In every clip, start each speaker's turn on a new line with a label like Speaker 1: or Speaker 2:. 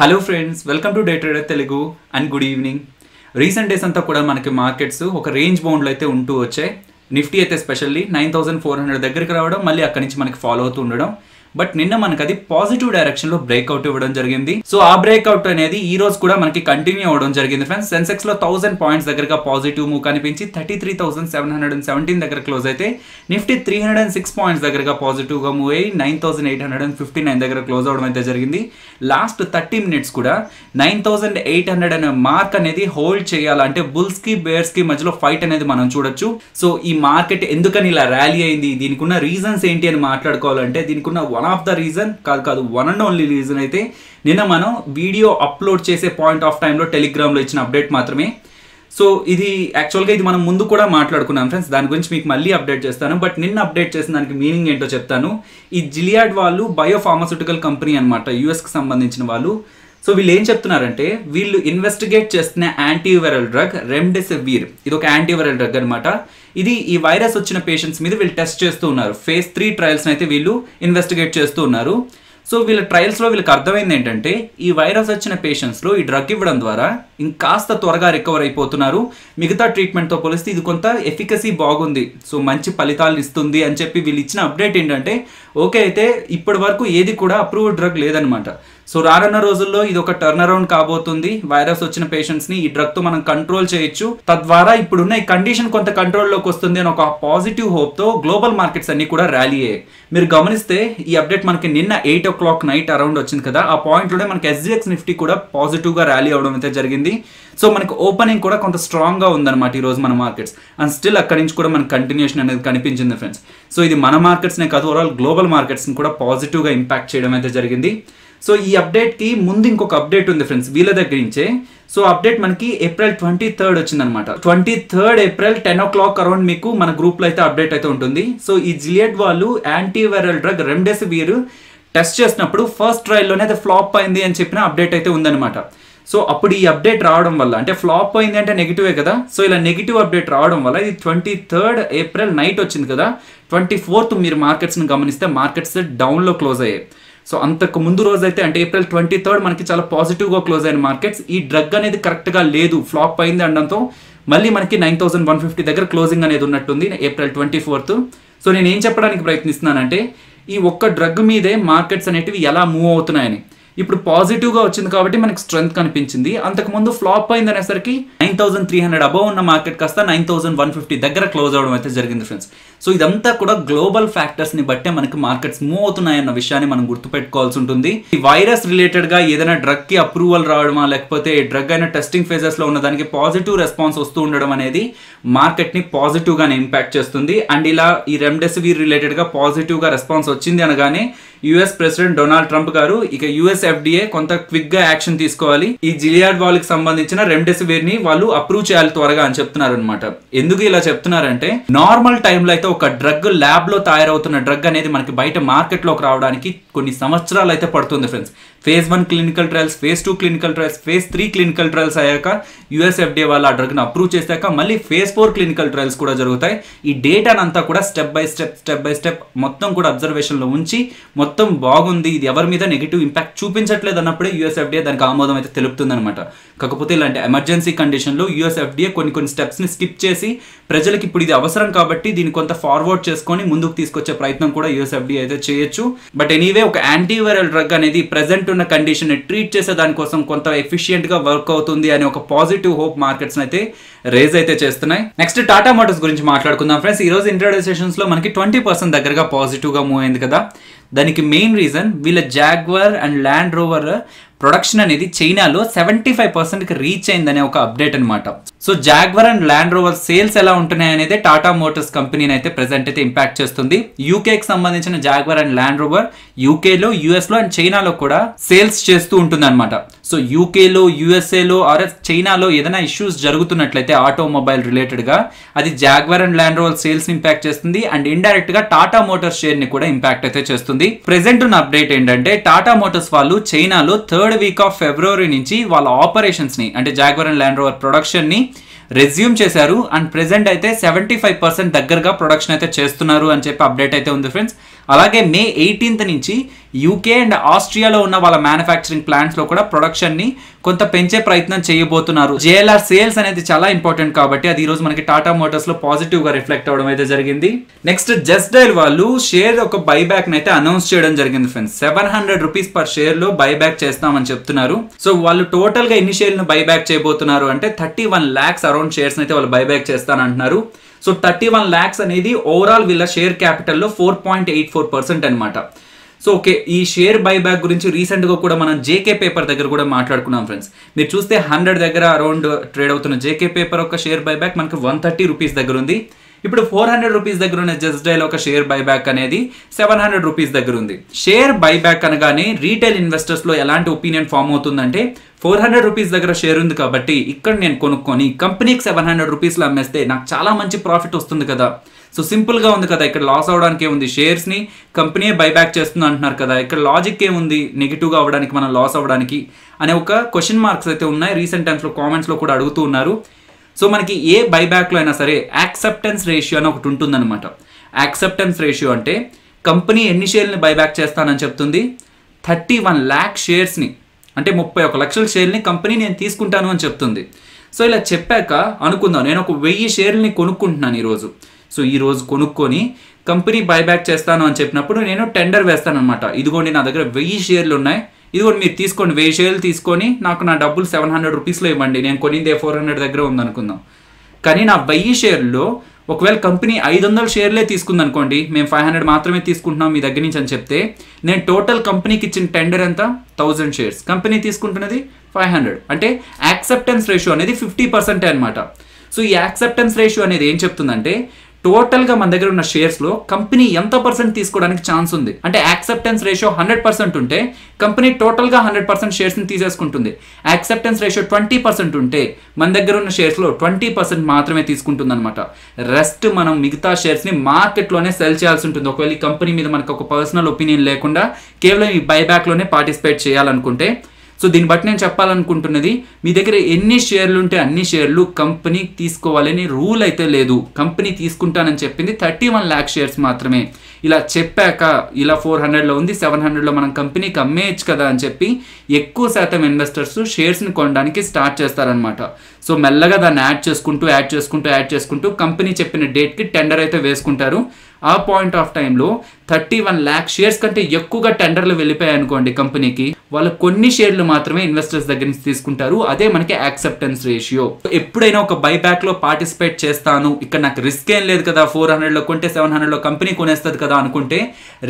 Speaker 1: Hello friends, welcome to day trader Telugu and good evening. Recent days అంతా కూడా మనకి markets ఒక రేంజ్ బౌండ్లో అయితే ఉంటూ వచ్చాయి. నిఫ్టీ అయితే స్పెషల్లీ 9400 దగ్గరికి రావడం, మళ్ళీ అక్కడి నుంచి మనకి ఫాలో అవుతూ ఉండడం. బట్ నిన్న మనకి అది పాజిటివ్ డైరెక్షన్ లో బ్రేక్అవుట్ ఇవ్వడం జరిగింది. సో ఆ బ్రేక్అవుట్ అనేది ఈ రోజు కూడా మనకి కంటిన్యూ అవ్వడం జరిగింది ఫ్రెండ్స్. సెన్సెక్స్ లో 1000 పాయింట్స్ దగ్గరగా పాజిటివ్ మూవ్ కనిపించి 33,717 దగ్గర క్లోజ్ అయితే, నిఫ్టీ 306 పాయింట్స్ దగ్గరగా పాజిటివ్ గా మూవ్ అయ్యి 9,859 దగ్గర క్లోజ్ అవడం అయితే జరిగింది. లాస్ట్ 30 మినిట్స్ కూడా 9,800 అనే మార్క్ అనేది హోల్డ్ చేయాలంటే బుల్స్ కి బేర్స్ కి మధ్యలో ఫైట్ అనేది మనం చూడొచ్చు. సో ఈ మార్కెట్ ఎందుకని ఇలా ర్యాలీ అయింది, దీనికి ఉన్న రీజన్స్ ఏంటి అని మాట్లాడుకోవాలంటే, దీనికి ఉన్న వన్ ఆఫ్ ద రీజన్ కాదు వన్ అండ్ ఓన్లీ రీజన్ అయితే నిన్న మనం వీడియో అప్లోడ్ చేసే పాయింట్ ఆఫ్ టైంలో టెలిగ్రామ్లో ఇచ్చిన అప్డేట్ మాత్రమే. సో ఇది యాక్చువల్గా ఇది మనం ముందు కూడా మాట్లాడుకున్నాం ఫ్రెండ్స్, దాని గురించి మీకు మళ్ళీ అప్డేట్ చేస్తాను. బట్ నిన్న అప్డేట్ చేసిన దానికి మీనింగ్ ఏంటో చెప్తాను. ఈ జిలియాడ్ వాళ్ళు బయోఫార్మాస్యూటికల్ కంపెనీ అనమాట, యుఎస్కి సంబంధించిన వాళ్ళు. సో వీళ్ళు ఏం చెప్తున్నారంటే, వీళ్ళు ఇన్వెస్టిగేట్ చేస్తున్న యాంటీవైరల్ డ్రగ్ రెమ్డెసివిర్, ఇది ఒక యాంటీవైరల్ డ్రగ్ అనమాట. ఇది ఈ వైరస్ వచ్చిన పేషెంట్స్ మీద వీళ్ళు టెస్ట్ చేస్తూ ఉన్నారు. phase 3 ట్రయల్స్ అయితే వీళ్ళు ఇన్వెస్టిగేట్ చేస్తూ ఉన్నారు. సో వీళ్ళ ట్రయల్స్లో వీళ్ళకి అర్థమైంది ఏంటంటే, ఈ వైరస్ వచ్చిన పేషెంట్స్లో ఈ డ్రగ్ ఇవ్వడం ద్వారా ఇంకాస్త త్వరగా రికవర్ అయిపోతున్నారు. మిగతా ట్రీట్మెంట్తో పోలిస్తే ఇది కొంత ఎఫికసీ బాగుంది, సో మంచి ఫలితాలు ఇస్తుంది అని చెప్పి వీళ్ళు ఇచ్చిన అప్డేట్ ఏంటంటే, ఓకే అయితే ఇప్పటి వరకు ఏది కూడా అప్రూవ్డ్ డ్రగ్ లేదనమాట. సో రానున్న రోజుల్లో ఇది ఒక టర్న్ అరౌండ్ కాబోతుంది. వైరస్ వచ్చిన పేషెంట్స్ ని ఈ డ్రగ్ తో మనం కంట్రోల్ చేయొచ్చు, తద్వారా ఇప్పుడున్న ఈ కండిషన్ కొంత కంట్రోల్లోకి వస్తుంది అని ఒక పాజిటివ్ హోప్ తో గ్లోబల్ మార్కెట్స్ అన్ని కూడా ర్యాలీ అయ్యాయి. మీరు గమనిస్తే ఈ అప్డేట్ మనకి నిన్న 8 o'clock నైట్ అరౌండ్ వచ్చింది కదా, ఆ పాయింట్ లోనే మనకి ఎస్జిఎక్స్ నిఫ్టీ కూడా పాజిటివ్ గా ర్యాలీ అవడం అయితే జరిగింది. సో మనకి ఓపెనింగ్ కూడా కొంత స్ట్రాంగ్ గా ఉందన్నమాట ఈ రోజు మన మార్కెట్స్, అండ్ స్టిల్ అక్కడి నుంచి కూడా మనకి కంటిన్యూషన్ అనేది కనిపించింది ఫ్రెండ్స్. సో ఇది మన మార్కెట్స్ నే కాదు, ఓవరాల్ గ్లోబల్ మార్కెట్స్ ని కూడా పాజిటివ్ గా ఇంపాక్ట్ చేయడం అయితే జరిగింది. సో ఈ అప్డేట్ కి ముందు ఇంకొక అప్డేట్ ఉంది ఫ్రెండ్స్ వీళ్ళ దగ్గర నుంచే. సో అప్డేట్ మనకి April 23rd వచ్చిందనమాట. 23rd April 10 o'clock అరౌండ్ మీకు మన గ్రూప్ లో అయితే అప్డేట్ అయితే ఉంటుంది. సో ఈ జిలియడ్ వాళ్ళు యాంటీవైరల్ డ్రగ్ రెమ్డెసివిర్ టెస్ట్ చేసినప్పుడు ఫస్ట్ ట్రయల్ లోనే అది ఫ్లాప్ అయింది అని చెప్పిన అప్డేట్ అయితే ఉందన్నమాట. సో అప్పుడు ఈ అప్డేట్ రావడం వల్ల, అంటే ఫ్లాప్ అయింది అంటే నెగిటివే కదా, సో ఇలా నెగిటివ్ అప్డేట్ రావడం వల్ల ఇది 23rd April నైట్ వచ్చింది కదా, 24th మీరు మార్కెట్స్ని గమనిస్తే మార్కెట్స్ డౌన్లో క్లోజ్ అయ్యాయి. సో అంతకు ముందు రోజు అయితే అంటే April 23rd మనకి చాలా పాజిటివ్గా క్లోజ్ అయిన మార్కెట్స్, ఈ డ్రగ్ అనేది కరెక్ట్గా లేదు, ఫ్లాప్ అయింది అనడంతో మళ్ళీ మనకి 9,150 దగ్గర క్లోజింగ్ అనేది ఉన్నట్టుంది April 24th. సో నేను ఏం చెప్పడానికి ప్రయత్నిస్తున్నానంటే, ఈ ఒక్క డ్రగ్ మీదే మార్కెట్స్ అనేటివి ఎలా మూవ్ అవుతున్నాయని. ఇప్పుడు పాజిటివ్గా వచ్చింది కాబట్టి మనకి స్ట్రెంత్ కనిపించింది, అంతకుముందు ఫ్లాప్ అయింది అనేసరికి 9,300 అబవ్ ఉన్న మార్కెట్ కాస్త 9,150 దగ్గర క్లోజ్ అవడం అయితే జరిగింది ఫ్రెండ్స్. సో ఇదంతా కూడా గ్లోబల్ ఫ్యాక్టర్స్ని బట్టే మనకి మార్కెట్స్ మూవ్ అవుతున్నాయన్న విషయాన్ని మనం గుర్తుపెట్టుకోవాల్సి ఉంటుంది. ఈ వైరస్ రిలేటెడ్గా ఏదైనా డ్రగ్కి అప్రూవల్ రావడమా, లేకపోతే డ్రగ్ అయిన టెస్టింగ్ ఫేజెస్లో ఉన్న దానికి పాజిటివ్ రెస్పాన్స్ వస్తూ ఉండడం అనేది మార్కెట్ని పాజిటివ్గానే ఇంపాక్ట్ చేస్తుంది. అండ్ ఇలా ఈ రెమ్డెసివిర్ రిలేటెడ్గా పాజిటివ్గా రెస్పాన్స్ వచ్చింది అనగానే యుఎస్ ప్రెసిడెంట్ డొనాల్డ్ ట్రంప్ గారు ఇక యుఎస్ FDA కొంత క్విక్ గా యాక్షన్ తీసుకోవాలి, ఈ జిలియాడ్ వాళ్ళకి సంబంధించిన రెమ్డెసివిర్ ని వాళ్ళు అప్రూవ్ చేయాలి త్వరగా అని చెప్తున్నారు అనమాట. ఎందుకు ఇలా చెప్తున్నారంటే, నార్మల్ టైంలో అయితే ఒక డ్రగ్ ల్యాబ్ లో తయారవుతున్న డ్రగ్ అనేది మనకి బయట మార్కెట్ లోకి రావడానికి కొన్ని సంవత్సరాలు అయితే పడుతుంది friends. phase 1 clinical trials, phase 2 clinical trials, phase 3 clinical trials అయ్యాక యుఎస్ FDA వాళ్ళు ఆ డ్రగ్ ని అప్రూవ్ చేశాక మళ్ళీ phase 4 క్లినికల్ ట్రయల్స్ కూడా జరుగుతాయి. ఈ డేటాను అంతా కూడా స్టెప్ బై స్టెప్ మొత్తం కూడా అబ్జర్వేషన్ లో ఉంచి, మొత్తం బాగుంది, ఇది ఎవరి మీద నెగిటివ్ ఇంపాక్ట్ చూపించట్లేదు అన్నప్పుడే యుఎస్ FDA దానికి ఆమోదం అయితే తెలుపుతుంది అనమాట. కాకపోతే ఇలాంటి ఎమర్జెన్సీ కండిషన్లో యుఎస్ FDA కొన్ని స్టెప్స్ ని స్కిప్ చేసి, ప్రజలకు ఇప్పుడు ఇది అవసరం కాబట్టి దీన్ని కొంత ఫార్వర్డ్ చేసుకొని ముందుకు తీసుకొచ్చే ప్రయత్నం కూడా యుఎస్ FDA అయితే చేయొచ్చు. బట్ ఎనీవే, ఒక యాంటీవైరల్ డ్రగ్ అనేది ప్రెజెంట్ ఉన్న కండిషన్ ని ట్రీట్ చేసే దానికోసం కొంత ఎఫిషియెంట్ గా వర్క్ అవుతుంది అనే ఒక పాజిటివ్ హోప్ మార్కెట్స్ అయితే రేజ్ అయితే చేస్తున్నాయి. నెక్స్ట్ టాటా మోటార్స్ గురించి మాట్లాడుకుందాం ఫ్రెండ్స్. ఈ రోజు ఇంట్రాడే సెషన్స్ లో మనకి 20% దగ్గరగా పాజిటివ్ గా మూవ్ అయింది కదా. దానికి మెయిన్ రీజన్ వీళ్ళ jaguar and land rover production అనేది చైనాలో 75%కి రీచ్ అయిందనే ఒక అప్డేట్ అనమాట. So jaguar and land rover sales ఎలా ఉంటున్నాయి అనేది టాటా మోటార్స్ కంపెనీని అయితే ప్రెసెంట్ అయితే ఇంపాక్ట్ చేస్తుంది. యూకేకి సంబంధించిన జాగ్వార్ అండ్ ల్యాండ్ రోవర్ యూకేలో, యుఎస్లో అండ్ చైనాలో కూడా సేల్స్ చేస్తూ ఉంటుంది అనమాట. సో యూకేలో, యుఎస్ఏలో ఆర్ చైనాలో ఏదైనా ఇష్యూస్ జరుగుతున్నట్లయితే ఆటోమొబైల్ రిలేటెడ్గా, అది jaguar and land rover sales impact చేస్తుంది అండ్ ఇండైరెక్ట్ గా టాటా మోటార్స్ షేర్ ని కూడా ఇంపాక్ట్ అయితే చేస్తుంది. ప్రెసెంట్ ఉన్న అప్డేట్ ఏంటంటే, టాటా మోటార్స్ వాళ్ళు చైనాలో 3rd week of February నుంచి వాళ్ళ ఆపరేషన్స్ ని, అంటే jaguar and land rover production ని రెజ్యూమ్ చేశారు అండ్ ప్రెసెంట్ అయితే 75% దగ్గరగా ప్రొడక్షన్ అయితే చేస్తున్నారు అని చెప్పి అప్డేట్ అయితే ఉంది ఫ్రెండ్స్. అలాగే May 18th నుంచి యూకే అండ్ ఆస్ట్రియాలో ఉన్న వాళ్ళ మ్యానుఫ్యాక్చరింగ్ ప్లాంట్స్ లో కూడా ప్రొడక్షన్ ని కొంత పెంచే ప్రయత్నం చేయబోతున్నారు. JLR సేల్స్ అనేది చాలా ఇంపార్టెంట్ కాబట్టి అది ఈ రోజు మనకి టాటా మోటార్స్ లో పాజిటివ్ గా రిఫ్లెక్ట్ అవడం అయితే జరిగింది. నెక్స్ట్ జస్ట్ డైల్ వాళ్ళు షేర్ ఒక బైబ్యాక్ అయితే అనౌన్స్ చేయడం జరిగింది ఫ్రెండ్స్. 700 రూపీస్ పర్ షేర్ లో బైబ్యాక్ చేస్తామని చెప్తున్నారు. సో వాళ్ళు టోటల్ గా ఎన్ని షేర్లను బైబ్యాక్ చేయబోతున్నారు అంటే 31 lakhs అరౌండ్ షేర్స్ అయితే వాళ్ళు బైబ్యాక్ చేస్తానంటున్నారు. సో 31 lakhs అనేది ఓవరాల్ వీళ్ళ షేర్ క్యాపిటల్ లో 4.84% అనమాట. సో ఓకే, ఈ షేర్ బైబ్యాక్ గురించి రీసెంట్ గా కూడా మనం జేకే పేపర్ దగ్గర కూడా మాట్లాడుకున్నాం ఫ్రెండ్స్. మీరు చూస్తే 100 దగ్గర అరౌండ్ ట్రేడ్ అవుతున్న జేకే పేపర్ ఒక షేర్ బైబ్యాక్ మనకి 130 రూపీస్ దగ్గర ఉంది. ఇప్పుడు 400 రూపీస్ దగ్గర ఉన్న జస్ట్ డైల్ ఒక షేర్ బైబ్యాక్ అనేది 700 రూపీస్ దగ్గర ఉంది. షేర్ బైబ్యాక్ అనగానే రీటైల్ ఇన్వెస్టర్స్ లో ఎలాంటి ఒపీనియన్ ఫామ్ అవుతుందంటే 400 రూపీస్ దగ్గర షేర్ ఉంది కాబట్టి ఇక్కడ నేను కొనుక్కొని కంపెనీకి 700 రూపీస్లో అమ్మేస్తే నాకు చాలా మంచి ప్రాఫిట్ వస్తుంది కదా. సో సింపుల్ గా ఉంది కదా, ఇక్కడ లాస్ అవడానికి ఏముంది, షేర్స్ ని కంపెనీ బైబ్యాక్ చేస్తుంది అంటున్నారు కదా, ఇక్కడ లాజిక్ ఏముంది నెగిటివ్ గా అవడానికి, మనం లాస్ అవడానికి అనే ఒక క్వశ్చన్ మార్క్స్ అయితే ఉన్నాయి. రీసెంట్ టైమ్స్ లో కామెంట్స్ లో కూడా అడుగుతూ ఉన్నారు. సో మనకి ఏ బైబ్యాక్ లో అయినా సరే యాక్సెప్టెన్స్ రేషియో అని ఒకటి ఉంటుందన్నమాట. యాక్సెప్టెన్స్ రేషియో అంటే కంపెనీ ఎన్ని షేర్ని బైబ్యాక్ చేస్తానని చెప్తుంది, 31 lakh షేర్స్ని అంటే 31 లక్షల షేర్ని కంపెనీ నేను తీసుకుంటాను అని చెప్తుంది. సో ఇలా చెప్పాక అనుకుందాం నేను ఒక 1000 షేర్లని కొనుక్కుంటున్నాను ఈరోజు. సో ఈరోజు కొనుక్కొని కంపెనీ బైబ్యాక్ చేస్తాను అని చెప్పినప్పుడు నేను టెండర్ వేస్తాను అనమాట. ఇదిగోండి నా దగ్గర 1000 షేర్లు ఉన్నాయి, ఇదిగోండి మీరు తీసుకోండి, 1000 షేర్లు తీసుకొని నాకు నా డబ్బులు 700 రూపీస్లో ఇవ్వండి, నేను కొనిందే 400 దగ్గర ఉందనుకుందాం. కానీ నా 1000 షేర్లో ఒకవేళ కంపెనీ 500 షేర్లే తీసుకుంది అనుకోండి, మేము 500 మాత్రమే తీసుకుంటున్నాం మీ దగ్గర నుంచి అని చెప్తే నేను టోటల్ కంపెనీకి ఇచ్చిన టెండర్ ఎంత 1000 షేర్స్, కంపెనీ తీసుకుంటున్నది 500. అంటే యాక్సెప్టెన్స్ రేషియో అనేది 50% అనమాట. సో ఈ యాక్సెప్టెన్స్ రేషియో అనేది ఏం చెప్తుందంటే టోటల్గా మన దగ్గర ఉన్న షేర్స్లో కంపెనీ ఎంత పర్సెంట్ తీసుకోవడానికి ఛాన్స్ ఉంది. అంటే యాక్సెప్టెన్స్ రేషియో 100% ఉంటే కంపెనీ టోటల్గా 100% షేర్స్ని తీసేసుకుంటుంది. యాక్సెప్టెన్స్ రేషియో 20% ఉంటే మన దగ్గర ఉన్న షేర్స్లో 20% మాత్రమే తీసుకుంటుంది అనమాట. రెస్ట్ మనం మిగతా షేర్స్ని మార్కెట్లోనే సెల్ చేయాల్సి ఉంటుంది. ఒకవేళ ఈ కంపెనీ మీద మనకు ఒక పర్సనల్ ఒపీనియన్ లేకుండా కేవలం ఈ బైబ్యాక్లోనే పార్టిసిపేట్ చేయాలనుకుంటే, సో దీన్ని బట్టి నేను చెప్పాలనుకుంటున్నది, మీ దగ్గర ఎన్ని షేర్లు ఉంటే అన్ని షేర్లు కంపెనీ తీసుకోవాలని రూల్ అయితే లేదు. కంపెనీ తీసుకుంటానని చెప్పింది 31 lakh షేర్స్ మాత్రమే. ఇలా చెప్పాక ఇలా 400లో ఉంది, 700లో మనం కంపెనీకి అమ్మేయచ్చు కదా అని చెప్పి ఎక్కువ శాతం ఇన్వెస్టర్స్ షేర్స్ని కొనడానికి స్టార్ట్ చేస్తారనమాట. సో మెల్లగా దాన్ని యాడ్ చేసుకుంటూ కంపెనీ చెప్పిన డేట్కి టెండర్ అయితే వేసుకుంటారు. ఆ పాయింట్ ఆఫ్ టైంలో 31 lakh షేర్స్ కంటే ఎక్కువగా టెండర్లు వెళ్ళిపోయాయి అనుకోండి కంపెనీకి, వాళ్ళు కొన్ని షేర్లు మాత్రమే ఇన్వెస్టర్స్ దగ్గర నుంచి తీసుకుంటారు. అదే మనకి యాక్సెప్టెన్స్ రేషియో. ఎప్పుడైనా ఒక బైబ్యాక్ లో పార్టిసిపేట్ చేస్తాను, ఇక్కడ నాకు రిస్క్ ఏం లేదు కదా, 400లో కొంటే 700లో కంపెనీ కొనేస్తుంది కదా అనుకుంటే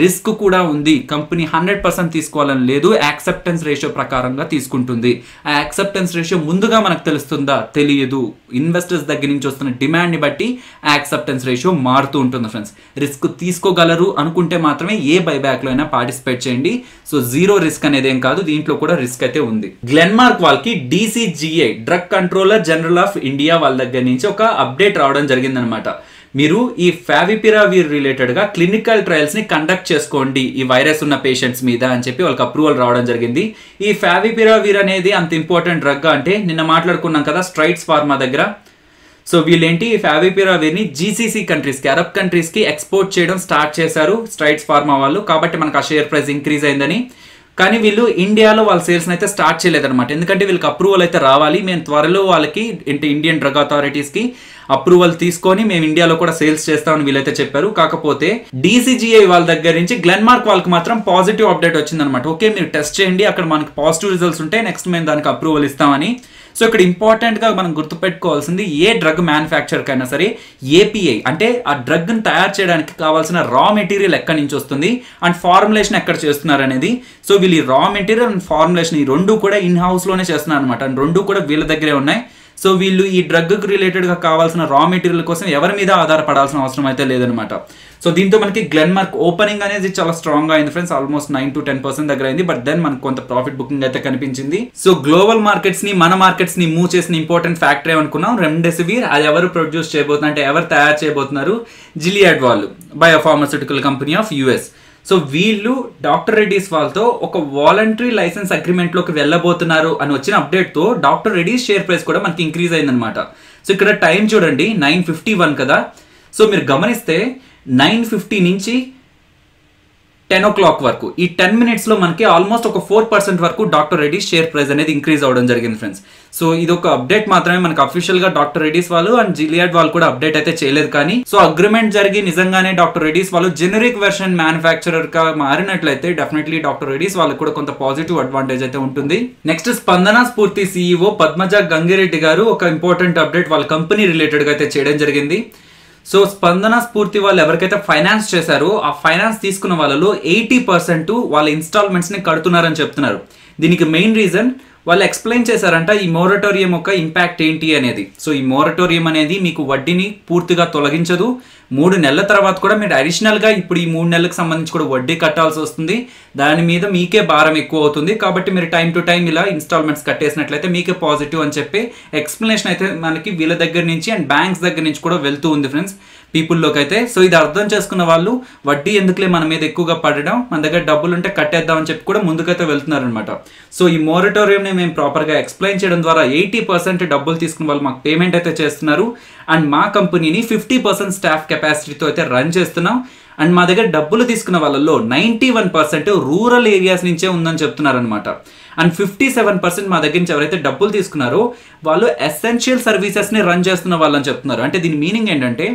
Speaker 1: రిస్క్ కూడా ఉంది. కంపెనీ 100% తీసుకోవాలని లేదు, యాక్సెప్టెన్స్ రేషియో ప్రకారంగా తీసుకుంటుంది. ఆ యాక్సెప్టెన్స్ రేషియో ముందుగా మనకు తెలుస్తుందా, తెలియదు. ఇన్వెస్టర్స్ దగ్గర నుంచి వస్తున్న డిమాండ్ ని బట్టి యాక్సెప్టెన్స్ రేషియో మారుతూ ఉంటుంది ఫ్రెండ్స్. రిస్క్ తీసుకోగలరు అనుకుంటే మాత్రమే ఏ బైబ్యాక్ లో అయినా పార్టిసిపేట్ చేయండి. సో జీరో రిస్క్ అనేది ఏం కాదు, దీంట్లో కూడా రిస్క్ అయితే ఉంది. గ్లెన్మార్క్ వాళ్ళకి DCGI drug controller general of India వాళ్ళ దగ్గర నుంచి ఒక అప్డేట్ రావడం జరిగిందనమాట. మీరు ఈ ఫావిపిరావిర్ రిలేటెడ్ గా క్లినికల్ ట్రయల్స్ ని కండక్ట్ చేసుకోండి ఈ వైరస్ ఉన్న పేషెంట్స్ మీద అని చెప్పి వాళ్ళకి అప్రూవల్ రావడం జరిగింది. ఈ ఫావిపిరావిర్ అనేది అంత ఇంపార్టెంట్ డ్రగ్ అంటే నిన్న మాట్లాడుకున్నాం కదా స్ట్రైట్స్ ఫార్మా దగ్గర. సో వీళ్ళేంటి ఈ ఫావిపిరావిర్ని GCC కంట్రీస్కి, అరబ్ కంట్రీస్కి ఎక్స్పోర్ట్ చేయడం స్టార్ట్ చేశారు స్ట్రైట్స్ ఫార్మా వాళ్ళు. కాబట్టి మనకు ఆ షేర్ ప్రైస్ ఇంక్రీజ్ అయిందని. కానీ వీళ్ళు ఇండియాలో వాళ్ళ సేల్స్ని అయితే స్టార్ట్ చేయలేదన్నమాట. ఎందుకంటే వీళ్ళకి అప్రూవల్ అయితే రావాలి, మేము త్వరలో వాళ్ళకి ఇండియన్ డ్రగ్ అథారిటీస్కి అప్రూవల్ తీసుకొని మేము ఇండియాలో కూడా సేల్స్ చేస్తామని వీళ్ళైతే చెప్పారు. కాకపోతే DCGI వాళ్ళ దగ్గర నుంచి గ్లెన్మార్క్ వాళ్ళకి మాత్రం పాజిటివ్ అప్డేట్ వచ్చిందనమాట. ఓకే మీరు టెస్ట్ చేయండి, అక్కడ మనకి పాజిటివ్ రిజల్ట్స్ ఉంటే నెక్స్ట్ మేము దానికి అప్రూవల్ ఇస్తామని. సో ఇక్కడ ఇంపార్టెంట్గా మనం గుర్తుపెట్టుకోవాల్సింది, ఏ డ్రగ్ మ్యానుఫ్యాక్చర్కి అయినా సరే API అంటే ఆ డ్రగ్ని తయారు చేయడానికి కావాల్సిన రా మెటీరియల్ ఎక్కడి నుంచి వస్తుంది అండ్ ఫార్ములేషన్ ఎక్కడ చేస్తున్నారు అనేది. సో వీళ్ళు ఈ రా మెటీరియల్ అండ్ ఫార్ములేషన్ ఈ రెండు కూడా ఇన్ హౌస్లోనే చేస్తున్నారు అనమాట. అండ్ రెండు కూడా వీళ్ళ దగ్గరే ఉన్నాయి. సో వీళ్ళు ఈ డ్రగ్కి రిలేటెడ్గా కావాల్సిన రా మెటీరియల్ కోసం ఎవరి మీద ఆధారపడాల్సిన అవసరం అయితే లేదనమాట. సో దీంతో మనకి గ్లెన్మార్క్ ఓపెనింగ్ అనేది చాలా స్ట్రాంగ్ గా అయింది ఫ్రెండ్స్, ఆల్మోస్ట్ 9 to 10% దగ్గర అయింది. బట్ దెన్ మనకు కొంత ప్రాఫిట్ బుకింగ్ అయితే కనిపించింది. సో గ్లోబల్ మార్కెట్స్ ని, మన మార్కెట్స్ ని మూవ్ చేసిన ఇంపార్టెంట్ ఫ్యాక్టర్ ఏమనుకున్నాం, రెమ్డెసివిర్. అది ఎవరు ప్రొడ్యూస్ చేయబోతున్నారు అంటే ఎవరు తయారు చేయబోతున్నారు, జిలియాడ్ వాళ్ళు, బయోఫార్మస్యూటికల్ కంపెనీ ఆఫ్ US. సో వీళ్ళు డాక్టర్ రెడ్డీస్ వాళ్ళతో ఒక వాలంటరీ లైసెన్స్ అగ్రిమెంట్లోకి వెళ్ళబోతున్నారు అని వచ్చిన అప్డేట్తో డాక్టర్ రెడ్డీస్ షేర్ ప్రైస్ కూడా మనకి ఇంక్రీజ్ అయిందనమాట. సో ఇక్కడ టైం చూడండి 9:51 కదా. సో మీరు గమనిస్తే 9:50 నుంచి 10 o'clock వరకు ఈ 10 minutesలో మనకి ఆల్మోస్ట్ ఒక 4% వరకు డాక్టర్ రెడ్డీస్ షేర్ ప్రైస్ అనేది ఇంక్రీజ్ అవ్వడం జరిగింది ఫ్రెండ్స్. సో ఇది ఒక అప్డేట్ మాత్రమే, మనకు అఫీషియల్ గా డాక్టర్ రెడ్డీస్ వాళ్ళు అండ్ జిలియాడ్ వాళ్ళు కూడా అప్డేట్ అయితే చేయలేదు. కానీ సో అగ్రిమెంట్ జరిగి నిజంగానే డాక్టర్ రెడ్డీస్ వాళ్ళు జెనరిక్ వెర్షన్ మ్యానుఫ్యాక్చరర్ గా మారినట్లయితే డెఫినెట్లీ డాక్టర్ రెడ్డీస్ వాళ్ళకి కూడా కొంత పాజిటివ్ అడ్వాంటేజ్ అయితే ఉంటుంది. నెక్స్ట్ స్పందన స్ఫూర్తి CEO పద్మజ గంగిరెడ్డి గారు ఒక ఇంపార్టెంట్ అప్డేట్ వాళ్ళ కంపెనీ రిలేటెడ్ గా అయితే చేయడం జరిగింది. సో స్పందన స్ఫూర్తి వాళ్ళు ఎవరికైతే ఫైనాన్స్ చేశారో ఆ ఫైనాన్స్ తీసుకున్న వాళ్ళలో 80% వాళ్ళ ఇన్స్టాల్మెంట్స్ ని కడుతున్నారని చెప్తున్నారు. దీనికి మెయిన్ రీజన్ వాళ్ళు ఎక్స్ప్లెయిన్ చేశారంట ఈ మోరటోరియం యొక్క ఇంపాక్ట్ ఏంటి అనేది. సో ఈ మోరటోరియం అనేది మీకు వడ్డీని పూర్తిగా తొలగించదు. 3 నెలల తర్వాత కూడా మీరు అడిషనల్గా ఇప్పుడు ఈ 3 నెలలకు సంబంధించి కూడా వడ్డీ కట్టాల్సి వస్తుంది. దాని మీద మీకే భారం ఎక్కువ అవుతుంది. కాబట్టి మీరు టైం టు టైం ఇలా ఇన్స్టాల్మెంట్స్ కట్టేసినట్లయితే మీకే పాజిటివ్ అని చెప్పి ఎక్స్ప్లెనేషన్ అయితే మనకి వీళ్ళ దగ్గర నుంచి అండ్ బ్యాంక్స్ దగ్గర నుంచి కూడా వెళ్తూ ఉంది ఫ్రెండ్స్ పీపుల్లోకి అయితే. సో ఇది అర్థం చేసుకున్న వాళ్ళు వడ్డీ ఎందుకులే మన మీద ఎక్కువగా పడడం, మన దగ్గర డబ్బులు ఉంటే కట్టేద్దాం అని చెప్పి కూడా ముందుకైతే వెళ్తున్నారు అనమాట. సో ఈ మోరటోరియంని మేము ప్రాపర్గా ఎక్స్ప్లెయిన్ చేయడం ద్వారా 80% డబ్బులు తీసుకున్న వాళ్ళు మాకు పేమెంట్ అయితే చేస్తున్నారు. అండ్ మా కంపెనీని 50% స్టాఫ్ కెపాసిటీతో అయితే రన్ చేస్తున్నాం. అండ్ మా దగ్గర డబ్బులు తీసుకున్న వాళ్ళల్లో 91% రూరల్ ఏరియాస్ నుంచే ఉందని చెప్తున్నారు అనమాట. అండ్ 57% మా దగ్గర నుంచి ఎవరైతే డబ్బులు తీసుకున్నారో వాళ్ళు ఎసెన్షియల్ సర్వీసెస్ని రన్ చేస్తున్న వాళ్ళని చెప్తున్నారు. అంటే దీని మీనింగ్ ఏంటంటే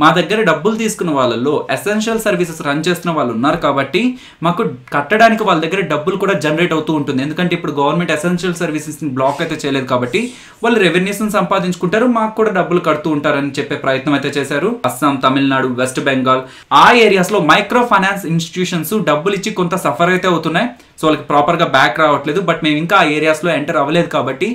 Speaker 1: మా దగ్గర డబ్బులు తీసుకున్న వాళ్ళల్లో ఎసెన్షియల్ సర్వీసెస్ రన్ చేస్తున్న వాళ్ళు ఉన్నారు కాబట్టి మాకు కట్టడానికి వాళ్ళ దగ్గర డబ్బులు కూడా జనరేట్ అవుతూ ఉంటుంది. ఎందుకంటే ఇప్పుడు గవర్నమెంట్ ఎసెన్షియల్ సర్వీసెస్ని బ్లాక్ అయితే చేయలేదు కాబట్టి వాళ్ళు రెవెన్యూస్ని సంపాదించుకుంటారు, మాకు కూడా డబ్బులు కడుతూ ఉంటారని చెప్పే ప్రయత్నం అయితే చేశారు. అస్సాం, తమిళనాడు, వెస్ట్ బెంగాల్ ఆ ఏరియాస్లో మైక్రో ఫైనాన్స్ ఇన్స్టిట్యూషన్స్ డబ్బులు ఇచ్చి కొంత సఫర్ అయితే అవుతున్నాయి. సో వాళ్ళకి ప్రాపర్గా బ్యాక్ రావట్లేదు. బట్ మేము ఇంకా ఆ ఏరియాస్లో ఎంటర్ అవ్వలేదు కాబట్టి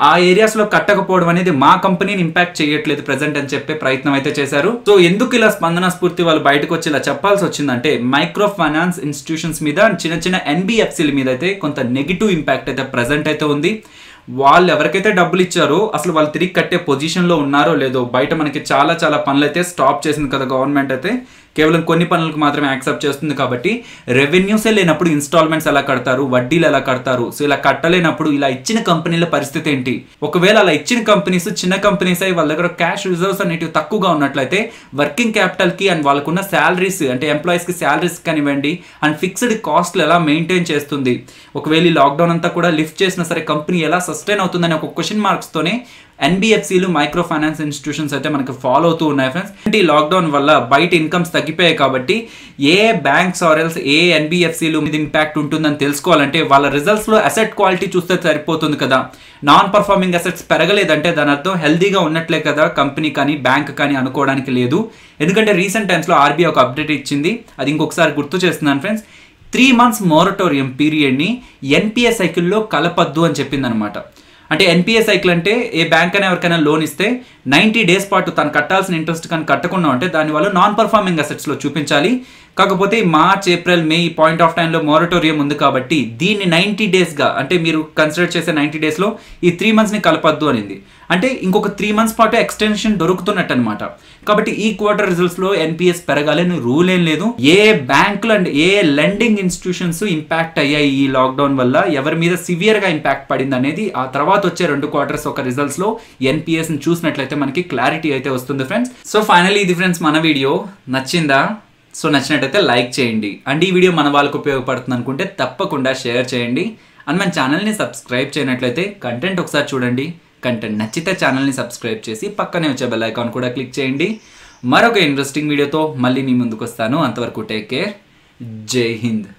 Speaker 1: ఆ ఏరియాస్లో కట్టకపోవడం అనేది మా కంపెనీని ఇంపాక్ట్ చేయట్లేదు ప్రెసెంట్ అని చెప్పే ప్రయత్నం అయితే చేశారు. సో ఎందుకు ఇలా స్పందన స్ఫూర్తి వాళ్ళు బయటకు వచ్చి ఇలా చెప్పాల్సి వచ్చిందంటే మైక్రో ఫైనాన్స్ ఇన్స్టిట్యూషన్స్ మీద చిన్న చిన్న NBFCల మీద అయితే కొంత నెగిటివ్ ఇంపాక్ట్ అయితే ప్రెసెంట్ అయితే ఉంది. వాళ్ళు ఎవరికైతే డబ్బులు ఇచ్చారో అసలు వాళ్ళు తిరిగి కట్టే పొజిషన్లో ఉన్నారో లేదో, బయట మనకి చాలా చాలా పనులు అయితే స్టాప్ చేసింది కదా గవర్నమెంట్ అయితే, కేవలం కొన్ని పనులకు మాత్రమే యాక్సెప్ట్ చేస్తుంది. కాబట్టి రెవెన్యూసే లేనప్పుడు ఇన్స్టాల్మెంట్స్ ఎలా కడతారు, వడ్డీలు ఎలా కడతారు? సో ఇలా కట్టలేనప్పుడు ఇలా ఇచ్చిన కంపెనీల పరిస్థితి ఏంటి? ఒకవేళ అలా ఇచ్చిన కంపెనీస్ చిన్న కంపెనీస్ అయ్యి వాళ్ళ దగ్గర క్యాష్ రిజర్వ్స్ అనేటివి తక్కువగా ఉన్నట్లయితే వర్కింగ్ క్యాపిటల్కి అండ్ వాళ్ళకున్న శాలరీస్ అంటే ఎంప్లాయీస్కి శాలరీస్ కానివ్వండి అండ్ ఫిక్స్డ్ కాస్ట్లు ఎలా మెయింటైన్ చేస్తుంది? ఒకవేళ ఈ లాక్డౌన్ అంతా కూడా లిఫ్ట్ చేసినా సరే కంపెనీ ఎలా సస్టైన్ అవుతుందని ఒక క్వశ్చన్ మార్క్స్తోనే NBFCలు మైక్రో ఫైనాన్స్ ఇన్స్టిట్యూషన్స్ అయితే మనకి ఫాలో అవుతూ ఉన్నాయి ఫ్రెండ్స్. ఈ లాక్డౌన్ వల్ల బయట ఇన్కమ్స్ తగ్గిపోయాయి కాబట్టి ఏ బ్యాంక్స్ ఆర్ఎల్స్ ఏ NBFCలు మీద ఇంపాక్ట్ ఉంటుందని తెలుసుకోవాలంటే వాళ్ళ రిజల్ట్స్లో అసెట్ క్వాలిటీ చూస్తే సరిపోతుంది కదా. నాన్ పర్ఫార్మింగ్ అసెట్స్ పెరగలేదంటే దాని అర్థం హెల్దీగా ఉన్నట్లే కదా కంపెనీ కానీ బ్యాంక్ కానీ అనుకోవడానికి లేదు. ఎందుకంటే రీసెంట్ టైమ్స్లో RBI ఒక అప్డేట్ ఇచ్చింది, అది ఇంకొకసారి గుర్తు చేస్తున్నాను ఫ్రెండ్స్. 3 months మోరటోరియం పీరియడ్ని NPA సైకిల్లో కలపద్దు అని చెప్పింది అనమాట. అంటే NPA సైకిల్ అంటే ఏ బ్యాంక్ అయినా ఎవరికైనా లోన్ ఇస్తే 90 days పాటు తను కట్టాల్సిన ఇంట్రెస్ట్ కానీ కట్టకుండా ఉంటే దానివల్ల నాన్ పర్ఫార్మింగ్ అసెట్స్లో చూపించాలి. కాకపోతే మార్చ్, ఏప్రిల్, మే ఈ పాయింట్ ఆఫ్ టైంలో మోరటోరియం ఉంది కాబట్టి దీన్ని 90 daysగా అంటే మీరు కన్సిడర్ చేసే 90 daysలో ఈ 3 monthsని కలపద్దు అనింది. అంటే ఇంకొక 3 months పాటు ఎక్స్టెన్షన్ దొరుకుతున్నట్టు అనమాట. కాబట్టి ఈ క్వార్టర్ రిజల్ట్స్లో NPS పెరగాలని రూల్ ఏం లేదు. ఏ బ్యాంకులు and A lending institutions impact అయ్యాయి ఈ లాక్డౌన్ వల్ల, ఎవరి మీద సివియర్గా ఇంపాక్ట్ పడింది అనేది ఆ తర్వాత వచ్చే 2 quarters ఒక రిజల్ట్స్లో NPSని చూసినట్లయితే మనకి క్లారిటీ అయితే వస్తుంది ఫ్రెండ్స్. సో ఫైనల్లీ ఇది ఫ్రెండ్స్ మన వీడియో నచ్చిందా? సో నచ్చినట్టయితే లైక్ చేయండి. అండ్ ఈ వీడియో మన వాళ్ళకు ఉపయోగపడుతుంది అనుకుంటే తప్పకుండా షేర్ చేయండి. అండ్ మన ఛానల్ని సబ్స్క్రైబ్ చేయనట్లయితే కంటెంట్ ఒకసారి చూడండి. కంటెంట్ నచ్చితే ఛానల్ని సబ్స్క్రైబ్ చేసి పక్కనే వచ్చే బెల్ ఐకాన్ కూడా క్లిక్ చేయండి. మరొక ఇంట్రెస్టింగ్ వీడియోతో మళ్ళీ మీ ముందుకు వస్తాను. అంతవరకు టేక్ కేర్. జై హింద్.